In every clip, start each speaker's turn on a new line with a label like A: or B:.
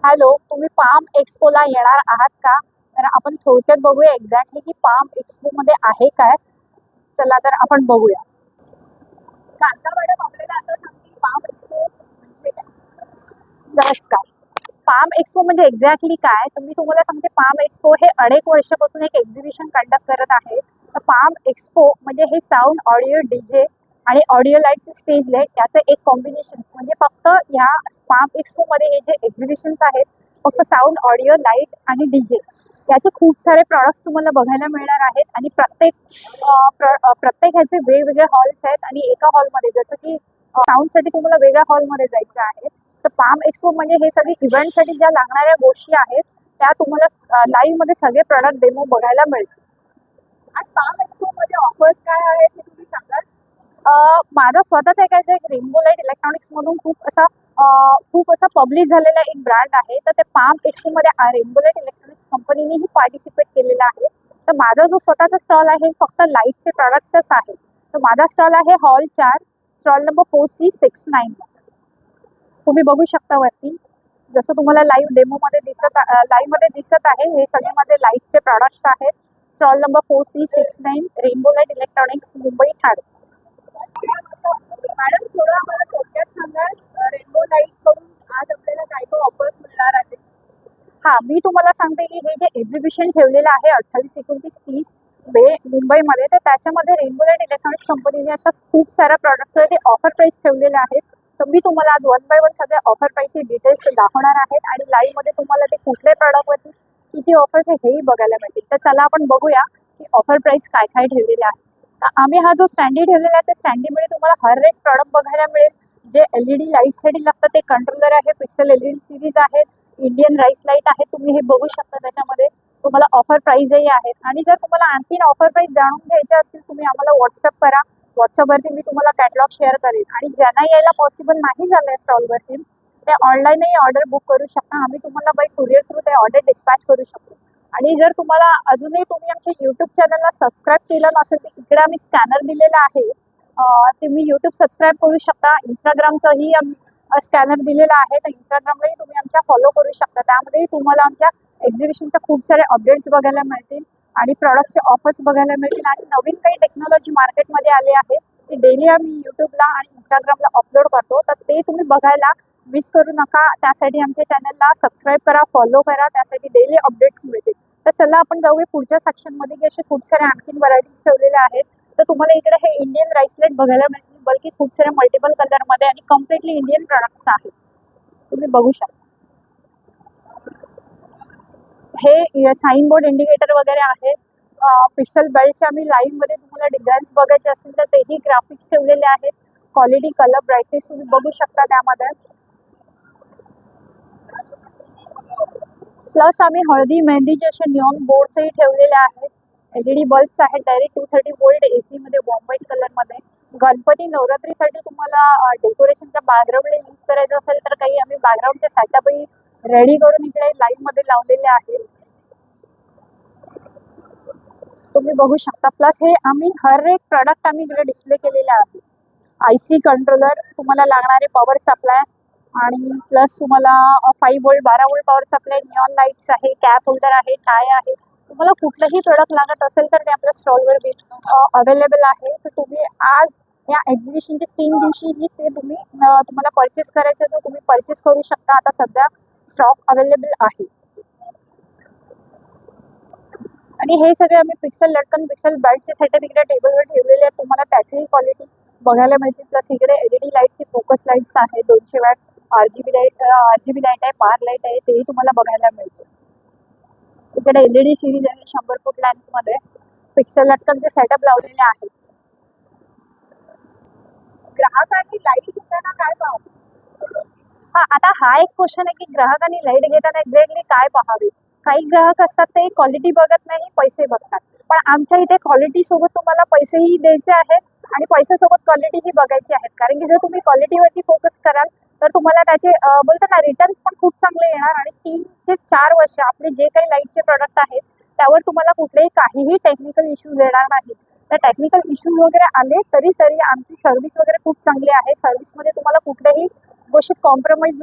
A: Hello, तुम्ही palm एक्सपोला येणार आहात का? तर आपण थोडक्यात बघूया एक्झॅक्टली की पाम एक्सपो मध्ये आहे काय. चला तर आपण बघूया. कांता मॅडम आपल्याला आता सांगतील पाम एक्सपो म्हणजे काय. नमस्कार. पाम एक्सपो म्हणजे एक्झॅक्टली काय, तर मी तुम्हाला सांगते. पाम एक्सपो हे अनेक वर्षापासून एक एक्झिबिशन कंडक्ट करत आहे. तर पाम एक्सपो म्हणजे हे साऊंड, ऑडिओ, डीजे आणि ऑडिओ लाईटचे स्टेज लाईट याचं एक कॉम्बिनेशन. म्हणजे फक्त ह्या पाम एक्सपो मध्ये हे जे एक्झिबिशन्स आहेत, फक्त साऊंड, ऑडिओ, लाईट आणि डीजे याचे खूप सारे प्रॉडक्ट्स तुम्हाला बघायला मिळणार आहेत. आणि प्रत्येक ह्याचे वेगवेगळे हॉल्स आहेत. आणि एका हॉलमध्ये जसं की साऊंडसाठी तुम्हाला वेगळ्या हॉलमध्ये जायचं आहे. तर पाम एक्सपो म्हणजे हे सगळे इव्हेंटसाठी ज्या लागणाऱ्या गोष्टी आहेत त्या तुम्हाला लाईव्ह मध्ये सगळे प्रोडक्ट डेमो बघायला मिळतील. आणि पाम एक्सपो मध्ये ऑफर्स काय आहेत हे तुम्ही सांगाल? माझा स्वतःचा एक रेनबो लाईट इलेक्ट्रॉनिक्स मधून खूप असा पब्लिश झालेला एक ब्रँड आहे. तर ते पाम एक्सपो मध्ये रेनबो लाईट इलेक्ट्रॉनिक्स कंपनीनेही पार्टिसिपेट केलेला आहे. तर माझा जो स्वतःचा स्टॉल आहे फक्त लाईटचे प्रॉडक्ट्सच आहे. तर माझा स्टॉल आहे हॉल 4, स्टॉल नंबर 4C69. तुम्ही बघू शकता वरती. जसं तुम्हाला लाईव्ह मध्ये दिसत आहे, हे सगळे माझे लाईटचे प्रॉडक्ट्स आहेत. Stall number 4C69, rainbow light electronics, Mumbai, Thane. Madam थोडं आम्हाला थोडक्यात सांगाल, रेनबो लाईट कडून आज आपल्याला काय काय ऑफर्स मिळणार आहे? हा, मी तुम्हाला सांगते की हे जे एक्झिबिशन ठेवलेलं आहे 28, 29, 30 मे मुंबईमध्ये, तर त्याच्यामध्ये रेनबो लाईट इलेक्ट्रॉनिक्स कंपनीने अशा खूप साऱ्या प्रॉडक्टचे ऑफर प्राइस ठेवलेले आहेत. तर मी तुम्हाला आज वन बाय वन सगळ्या ऑफर प्राइसचे डिटेल्स दाखवणार आहेत. आणि लाईव्ह मध्ये तुम्हाला ते कुठल्या प्रॉडक्टवरती किती ऑफर्स आहे हेही बघायला मिळतील. तर चला आपण बघूया की ऑफर प्राइस काय काय ठेवलेले आहे. तर आम्ही हा जो स्टँडी ठेवलेला आहे त्या स्टँडीमध्ये तुम्हाला हर एक प्रॉडक्ट बघायला मिळेल. जे एलईडी लाईटसाठी लागतं ते कंट्रोलर आहे, पिक्सेल एलईडी सिरीज आहेत, इंडियन राईस लाईट आहे. तुम्ही हे बघू शकता. त्याच्यामध्ये तुम्हाला ऑफर प्राइसही आहेत. आणि जर तुम्हाला आणखी ऑफर प्राइस जाणून घ्यायचे असतील तुम्ही आम्हाला व्हॉट्सअप करा. व्हॉट्सअपवरती मी तुम्हाला कॅटलॉग शेअर करेन. आणि ज्यांना यायला पॉसिबल नाही झालंय स्टॉलवरती ते ऑनलाईनही ऑर्डर बुक करू शकता. आम्ही तुम्हाला बाय कुरिअर थ्रू ते ऑर्डर डिस्पॅच करू शकतो. आणि जर तुम्हाला अजूनही तुम्ही आमच्या युट्यूब चॅनलला सबस्क्राईब केलं नसेल तर इकडे आम्ही स्कॅनर दिलेला आहे. तुम्ही युट्यूब सबस्क्राईब करू शकता. इंस्टाग्रामचंही स्कॅनर दिलेला आहे. तर इंस्टाग्रामलाही तुम्ही आमच्या फॉलो करू शकता. त्यामध्येही तुम्हाला आमच्या एक्झिबिशनच्या खूप सारे अपडेट्स बघायला मिळतील. आणि प्रॉडक्टचे ऑफर्स बघायला मिळतील. आणि नवीन काही टेक्नॉलॉजी मार्केटमध्ये आले आहे ते डेली आम्ही युट्यूबला आणि इंस्टाग्रामला अपलोड करतो. तर ते तुम्ही बघायला मिस करू नका. त्यासाठी आमच्या चॅनलला सबस्क्राईब करा, फॉलो करा. त्यासाठी डेली अपडेट्स मिळतील. तर चला आपण जाऊया पुढच्या सेक्शनमध्ये की असे खूप सारे आणखीन व्हरायटीज ठेवलेल्या आहेत. तर तुम्हाला इकडे हे इंडियन राईसलेट बघायला मिळतील. बल्कि खूप सारे मल्टिपल कलरमध्ये आणि कम्प्लिटली इंडियन प्रोडक्ट्स आहेत. तुम्ही बघू शकता. हे साईन बोर्ड इंडिकेटर वगैरे आहेत. पिक्सल बेल्टचे आम्ही लाईव्ह मध्ये तुम्हाला डिझाईन्स बघायचे असतील तर तेही ग्राफिक्स ठेवलेले आहेत. क्वालिटी, कलर, ब्राईटनेस तुम्ही बघू शकता त्यामध्ये. प्लस आम्ही हळदी मेहंदीचे असे निऑन बोर्ड्सही ठेवलेले आहेत. एलईडी बल्ब्स आहेत डायरेक्ट 230 वोल्ट एसी मध्ये, व्हाईट कलर मध्ये. गणपती नवरात्रीसाठी तुम्हाला डेकोरेशनच्या बॅकग्राऊंडला यूज करायचं असेल तर काही आम्ही बॅकग्राऊंडचे सेटअपही रेडी करून इकडे लाईव्ह मध्ये लावलेले आहेत. तुम्ही बघू शकता. प्लस हे आम्ही हर एक प्रॉडक्ट आम्ही इकडे डिस्प्ले केलेले आहे. आयसी कंट्रोलर, तुम्हाला लागणारे पॉवर सप्लाय, आणि प्लस तुम्हाला 5 volt 12 volt power supply, neon lights आहे, कॅप होल्डर आहे, टाय आहे. तुम्हाला कुठलंही प्रोडक्ट लागत असेल तर ते आपल्या स्टॉलवर अवेलेबल आहे. तर तुम्ही आज या एक्झिबिशनचे 3 दिवशीही ते तुम्हाला परचेस करायचं तर तुम्ही परचेस करू शकता. आता सध्या स्टॉक अवेलेबल आहे. आणि हे सगळे आम्ही पिक्सल लटकन, पिक्सल बेल्टचे सेटअप इकडे टेबलवर ठेवलेले आहेत. तुम्हाला त्याचीही क्वालिटी बघायला मिळते. प्लस इकडे एलईडी लाईटची फोकस लाईट्स आहे, 200 वॅट आरजीबी लाईट आहे, बार लाईट आहे, तेही तुम्हाला बघायला मिळते. इकडे एलईडी सिरीज आहे 100 फूट लेंथ मध्ये. पिक्सल लटकनचे सेटअप लावलेले आहेत. ग्राहकांनी लाईट घेताना काय पाहावे? आता हा एक क्वेश्चन आहे की ग्राहकांनी लाईट घेताना एक्झॅक्टली काय पाहावे. काही ग्राहक असतात ते क्वालिटी बघत नाही, पैसे बघतात. पण आमच्या इथे क्वालिटी सोबत तुम्हाला पैसेही द्यायचे आहेत आणि पैशासोबत क्वालिटीही बघायची आहेत. कारण की जर तुम्ही क्वालिटीवरती फोकस कराल तर तुम्हाला त्याचे बोलतात ना रिटर्न्स पण खूप चांगले येणार. आणि 3 ते 4 वर्ष आपले जे काही लाईटचे प्रोडक्ट आहेत त्यावर तुम्हाला कुठलेही काहीही टेक्निकल इश्यूज येणार नाहीत. तर टेक्निकल इश्यूज वगैरे आले तरी तरी आमची सर्व्हिस वगैरे खूप चांगली आहे. सर्व्हिसमध्ये तुम्हाला कुठल्याही गोष्टीत कॉम्प्रोमाइज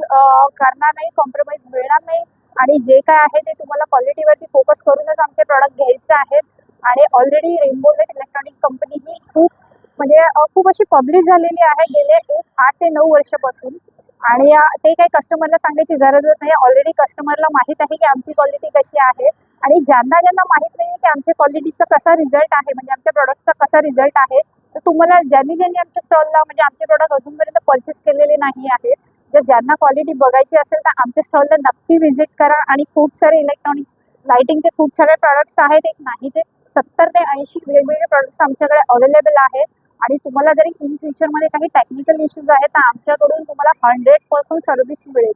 A: करणार नाही, कॉम्प्रोमाइज मिळणार नाही. आणि जे काय आहे ते तुम्हाला क्वालिटीवरती फोकस करूनच आमचे प्रॉडक्ट घ्यायचे आहेत. आणि already Rainbow Light Electronic company ही खूप म्हणजे खूप अशी पब्लिक झालेली आहे गेले 8 ते 9 वर्षापासून. आणि ते काही कस्टमरला सांगायची गरजच नाही. ऑलरेडी कस्टमरला माहीत आहे की आमची क्वालिटी कशी आहे. आणि ज्यांना ज्यांना माहीत नाही की आमच्या क्वालिटीचा कसा रिझल्ट आहे, म्हणजे आमच्या प्रॉडक्टचा कसा रिझल्ट आहे, तर तुम्हाला ज्यांनी ज्यांनी आमच्या स्टॉलला म्हणजे आमचे प्रॉडक्ट अजूनपर्यंत परचेस केलेले नाही आहेत, जर ज्यांना क्वालिटी बघायची असेल तर आमच्या स्टॉलला नक्की व्हिजिट करा. आणि खूप सारे इलेक्ट्रॉनिक्स लाइटिंगचे खूप सारे प्रॉडक्ट्स आहेत. एक नाही ते 70 ते 80 वेगवेगळे प्रॉडक्ट्स आमच्याकडे अवेलेबल आहेत. आणि तुम्हाला जरी इन फ्युचरमध्ये काही टेक्निकल इश्यूज आहेत तर आमच्याकडून तुम्हाला 100% सर्व्हिस मिळेल.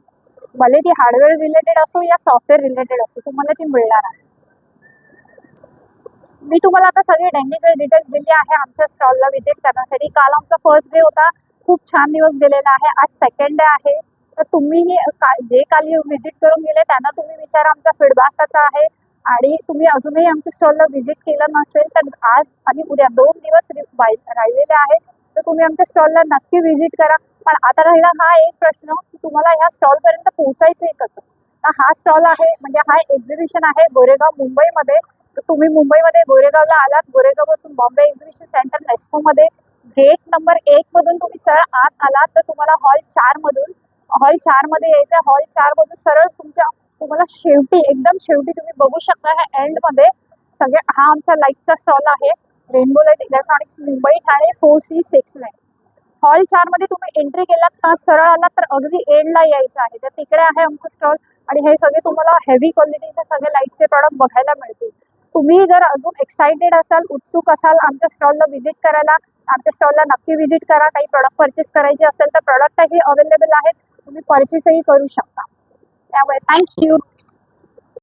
A: भले ती हार्डवेअर रिलेटेड असो या सॉफ्टवेअर रिलेटेड असो, तुम्हाला ती मिळणार आहे. मी तुम्हाला आता सगळे टेक्निकल डिटेल्स दिले आहे आमच्या स्टॉलला व्हिजिट करण्यासाठी. काल आमचा फर्स्ट डे होता, खूप छान दिवस गेलेला आहे. आज सेकंड डे आहे. तर तुम्ही जे काल व्हिजिट करून गेले त्यांना तुम्ही विचारा आमचा फीडबॅक कसा आहे. आणि तुम्ही अजूनही आमच्या स्टॉलला व्हिजिट केलं नसेल तर आज आणि उद्या 2 दिवस राहिलेले आहेत, तर तुम्ही आमच्या स्टॉलला नक्की व्हिजिट करा. पण आता राहिला हा एक प्रश्न की तुम्हाला ह्या स्टॉलपर्यंत पोहोचायचं आहे कसं. तर हा स्टॉल आहे म्हणजे हा एक्झिबिशन आहे गोरेगाव मुंबईमध्ये. तर तुम्ही मुंबईमध्ये गोरेगावला आलात, गोरेगावपासून बॉम्बे एक्झिबिशन सेंटर नेस्कोमध्ये गेट नंबर 1 मधून तुम्ही सरळ आत आलात तर तुम्हाला हॉल 4 मध्ये यायचं. हॉल 4 मधून सरळ तुम्हाला शेवटी एकदम शेवटी तुम्ही बघू शकता ह्या एंड मध्ये सगळे हा आमचा लाईटचा स्टॉल आहे. Rainbow light electronics Mumbai Thane 4C69. Hall 4 मध्ये तुम्ही एंट्री केलात का सरळ आलात तर अगदी एंडला यायचं आहे. तर तिकडे आहे आमचा स्टॉल. आणि हे सगळे तुम्हाला हेवी क्वालिटीचे सगळे लाईटचे प्रॉडक्ट बघायला मिळतील. तुम्ही जर अजून एक्साइटेड असाल, उत्सुक असाल आमच्या स्टॉलला व्हिजिट करायला, आमच्या स्टॉलला नक्की व्हिजिट करा. काही प्रॉडक्ट परचेस करायचे असेल तर प्रॉडक्टही अवेलेबल आहेत, तुम्ही परचेसही करू शकता. त्यामुळे थँक्यू.